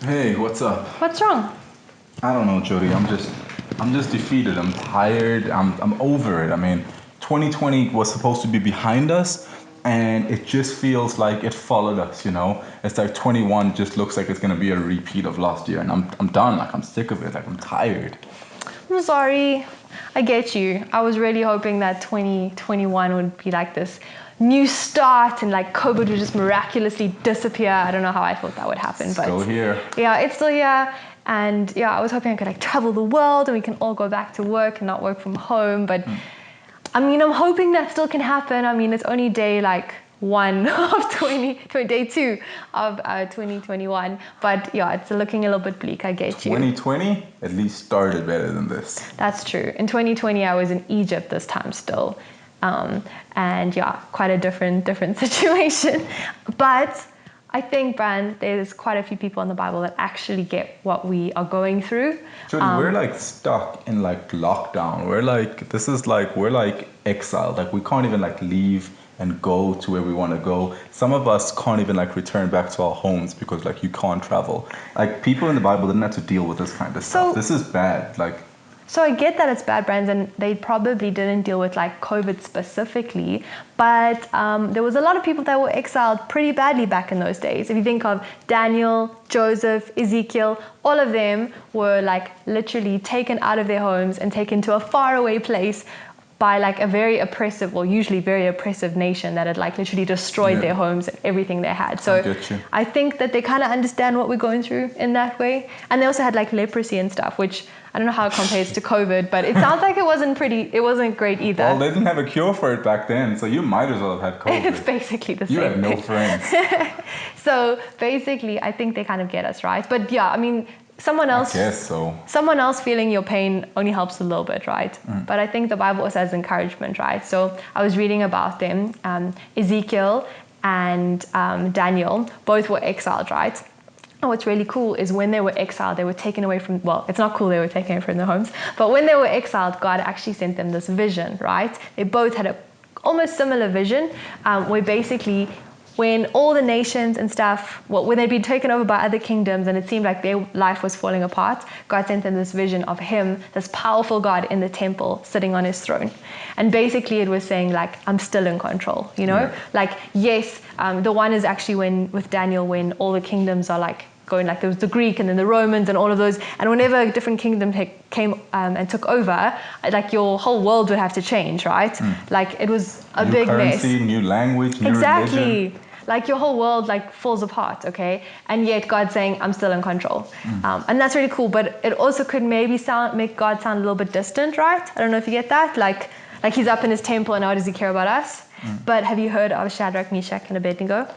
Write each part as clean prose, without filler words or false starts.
Hey, what's up? What's wrong? I don't know, Jody. I'm just defeated. I'm tired. I'm over it. I mean, 2020 was supposed to be behind us, and it just feels like it followed us, you know? It's like 21 just looks like it's gonna be a repeat of last year, and I'm done. Like I'm sick of it. Like I'm tired. I'm sorry. I get you. I was really hoping that 2021 would be like this new start and like COVID would just miraculously disappear. I don't know how I thought that would happen, but Still here. yeah, it's still here. And yeah, I was hoping I could like travel the world and we can all go back to work and not work from home. But I mean, I'm hoping that still can happen. I mean, it's only day like one of day two of 2021. But yeah, it's looking a little bit bleak. I get you. 2020 at least started better than this. That's true. In 2020, I was in Egypt this time still. And yeah, quite a different situation. But I think, Brand, there's quite a few people in the Bible that actually get what we are going through. Jody, we're like stuck in like lockdown. We're like exiled. Like we can't even like leave and go to where we want to go. Some of us can't even like return back to our homes because like you can't travel. Like people in the Bible didn't have to deal with this kind of stuff. This is bad. So I get that it's bad, brands, and they probably didn't deal with like COVID specifically, but there was a lot of people that were exiled pretty badly back in those days. If you think of Daniel, Joseph, Ezekiel, all of them were like literally taken out of their homes and taken to a faraway place by like a very oppressive, or usually very oppressive nation that had like literally destroyed their homes and everything they had. So I think that they kind of understand what we're going through in that way. And they also had like leprosy and stuff, which I don't know how it compares to COVID, but it sounds like it wasn't great either. Well, they didn't have a cure for it back then, so you might as well have had COVID. It's basically the same thing. You had no thing. friends. So basically, I think they kind of get us, right? But yeah, I mean, someone else feeling your pain only helps a little bit, right? But I think the Bible also has encouragement, right? So I was reading about them. Ezekiel and Daniel both were exiled, right? And what's really cool is when they were exiled, they were taken away from, well, it's not cool they were taken away from their homes, but when they were exiled, God actually sent them this vision, right? They both had a almost similar vision, where basically when all the nations and stuff, well, when they'd been taken over by other kingdoms and it seemed like their life was falling apart, God sent them this vision of him, this powerful God in the temple sitting on his throne. And basically it was saying like, I'm still in control, you know? Yeah. Like, yes, the one is actually with Daniel, when all the kingdoms are like going, like there was the Greek and then the Romans and all of those, and whenever a different kingdom came and took over, like your whole world would have to change, right? Like it was a big mess. New currency, new language, new religion. Like your whole world like falls apart, okay? And yet God's saying, I'm still in control. And that's really cool, but it also could maybe make God sound a little bit distant, right? I don't know if you get that. Like he's up in his temple and how does he care about us? But have you heard of Shadrach, Meshach, and Abednego?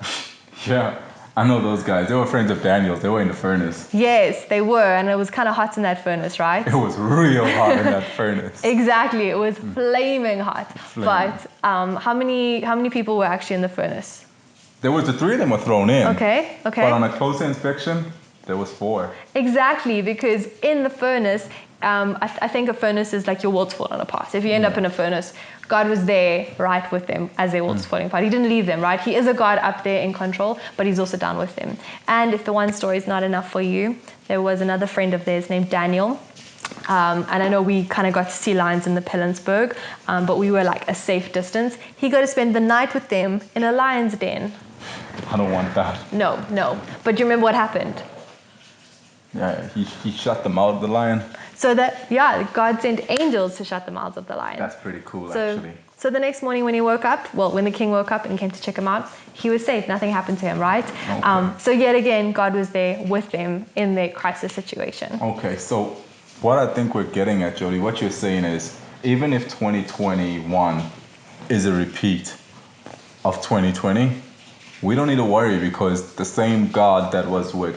Yeah. I know those guys. They were friends of Daniel's. They were in the furnace. Yes, they were. And it was kind of hot in that furnace, right? It was real hot in that furnace. Exactly. It was flaming hot. But how many people were actually in the furnace? There was the three of them were thrown in. Okay. But on a closer inspection, there was 4. Exactly, because in the furnace, I think a furnace is like your world's falling apart. If you end up in a furnace, God was there right with them as their world's falling apart. He didn't leave them, right? He is a God up there in control, but he's also down with them. And if the one story is not enough for you, there was another friend of theirs named Daniel. And I know we kind of got to see lions in the Pilanesberg, but we were like a safe distance. He got to spend the night with them in a lion's den. I don't want that. No. But do you remember what happened? Yeah, he shut the mouth of the lion. So God sent angels to shut the mouths of the lion. That's pretty cool, actually. So the next morning when he woke up, when the king woke up and came to check him out, he was safe. Nothing happened to him, right? Okay. So yet again, God was there with them in their crisis situation. Okay, so what I think we're getting at, Jody, what you're saying is, even if 2021 is a repeat of 2020, we don't need to worry, because the same God that was with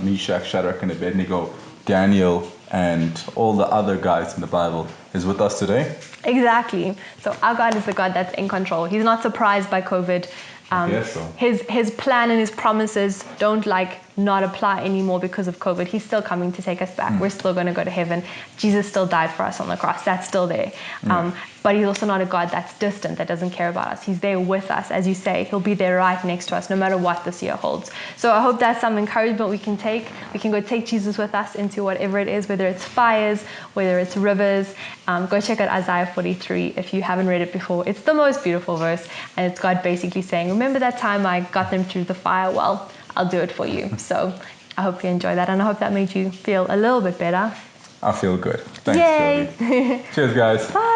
Meshach, Shadrach, and Abednego, Daniel, and all the other guys in the Bible is with us today. Exactly. So our God is the God that's in control. He's not surprised by COVID. Yes, so. His plan and his promises don't not apply anymore because of COVID. He's still coming to take us back. We're still going to go to heaven. Jesus still died for us on the cross. That's still there. But he's also not a God that's distant, that doesn't care about us. He's there with us. As you say, he'll be there right next to us no matter what this year holds. So I hope that's some encouragement we can take. We can go take Jesus with us into whatever it is, whether it's fires, whether it's rivers. Go check out Isaiah 43 if you haven't read it before. It's the most beautiful verse, and it's God basically saying, remember that time I got them through the fire? Well, I'll do it for you. So I hope you enjoy that, and I hope that made you feel a little bit better. I feel good. Thanks, Yay. Jody. Cheers, guys. Bye.